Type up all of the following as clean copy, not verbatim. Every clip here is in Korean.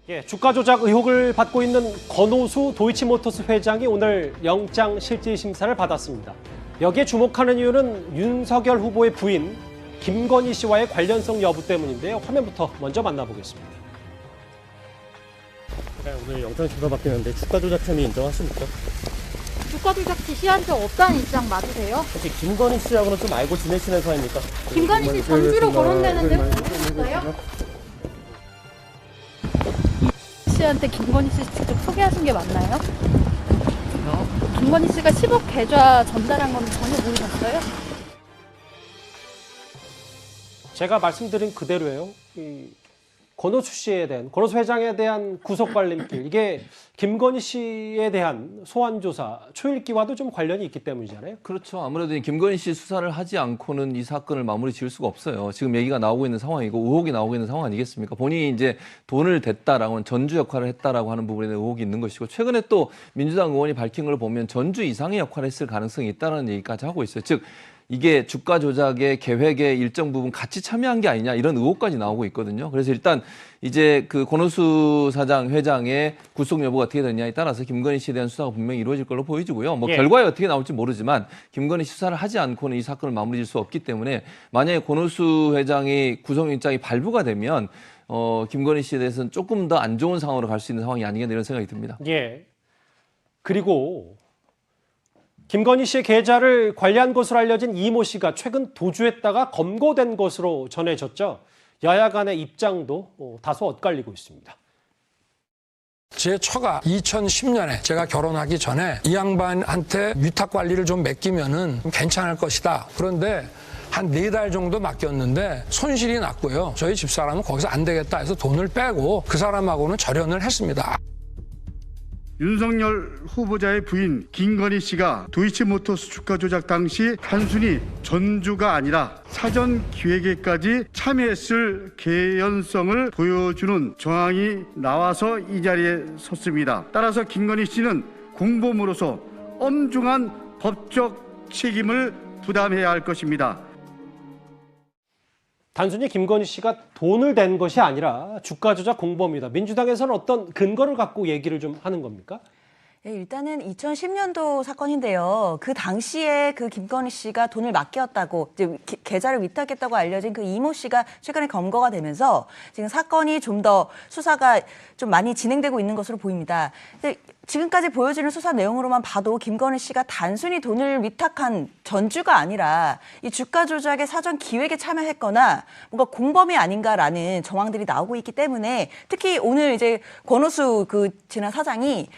예, 주가 조작 의혹을 받고 있는 권오수 도이치모터스 회장이 오늘 영장 실질 심사를 받았습니다. 여기에 주목하는 이유는 윤석열 후보의 부인 김건희 씨와의 관련성 여부 때문인데요. 화면부터 먼저 만나보겠습니다. 네, 오늘 영장 심사 받겠는데 주가 조작 혐의 인정하십니까? 주가 조작 지시한 적 없다는 입장 맞으세요? 혹시 김건희 씨하고는 좀 알고 지내시는 사이입니까? 김건희 씨 전주로 거론되는데 모르셨어요? 이 씨한테 김건희 씨 직접 소개하신 게 맞나요? 김건희 씨가 10억 계좌 전달한 건 전혀 모르셨어요? 제가 말씀드린 그대로예요. 권오수 씨에 대한, 권오수 회장에 대한 구속발림길, 이게 김건희 씨에 대한 소환조사, 초읽기와도 좀 관련이 있기 때문이잖아요. 그렇죠. 아무래도 이 김건희 씨 수사를 하지 않고는 이 사건을 마무리 지을 수가 없어요. 지금 얘기가 나오고 있는 상황이고 의혹이 나오고 있는 상황 아니겠습니까? 본인이 이제 돈을 댔다라고 전주 역할을 했다라고 하는 부분에 의혹이 있는 것이고, 최근에 또 민주당 의원이 밝힌 걸 보면 전주 이상의 역할을 했을 가능성이 있다는 얘기까지 하고 있어요. 즉 이게 주가 조작의 계획의 일정 부분 같이 참여한 게 아니냐, 이런 의혹까지 나오고 있거든요. 그래서 일단 이제 그 권오수 사장 회장의 구속 여부가 어떻게 되느냐에 따라서 김건희 씨에 대한 수사가 분명히 이루어질 걸로 보여지고요. 뭐 결과에 어떻게 나올지 모르지만 김건희 씨 수사를 하지 않고는 이 사건을 마무리 지을 수 없기 때문에, 만약에 권오수 회장이 구속영장이 발부가 되면 김건희 씨에 대해서는 조금 더 안 좋은 상황으로 갈 수 있는 상황이 아니겠나, 이런 생각이 듭니다. 예. 그리고 김건희 씨의 계좌를 관리한 것으로 알려진 이모 씨가 최근 도주했다가 검거된 것으로 전해졌죠. 여야 간의 입장도 다소 엇갈리고 있습니다. 제 처가 2010년에 제가 결혼하기 전에 이 양반한테 위탁 관리를 좀 맡기면은 괜찮을 것이다. 그런데 한 4달 정도 맡겼는데 손실이 났고요. 저희 집사람은 거기서 안 되겠다 해서 돈을 빼고 그 사람하고는 절연을 했습니다. 윤석열 후보자의 부인 김건희 씨가 도이치모터스 주가 조작 당시 단순히 전주가 아니라 사전 기획에까지 참여했을 개연성을 보여주는 정황이 나와서 이 자리에 섰습니다. 따라서 김건희 씨는 공범으로서 엄중한 법적 책임을 부담해야 할 것입니다. 단순히 김건희 씨가 돈을 댄 것이 아니라 주가 조작 공범이다. 민주당에서는 어떤 근거를 갖고 얘기를 좀 하는 겁니까? 네, 일단은 2010년도 사건인데요. 그 당시에 그 김건희 씨가 돈을 맡겼다고, 이제 계좌를 위탁했다고 알려진 그 이모 씨가 최근에 검거가 되면서 지금 사건이 좀 더 수사가 좀 많이 진행되고 있는 것으로 보입니다. 근데 지금까지 보여지는 수사 내용으로만 봐도 김건희 씨가 단순히 돈을 위탁한 전주가 아니라 이 주가 조작의 사전 기획에 참여했거나 뭔가 공범이 아닌가라는 정황들이 나오고 있기 때문에, 특히 오늘 이제 권오수 그 지난 사장이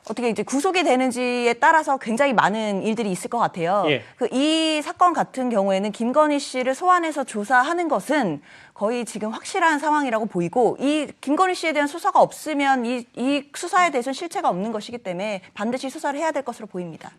어떻게 이제 구속이 되는지에 따라서 굉장히 많은 일들이 있을 것 같아요. 예. 이 사건 같은 경우에는 김건희 씨를 소환해서 조사하는 것은 거의 지금 확실한 상황이라고 보이고, 이 김건희 씨에 대한 수사가 없으면 이 수사에 대해서는 실체가 없는 것이기 때문에 반드시 수사를 해야 될 것으로 보입니다.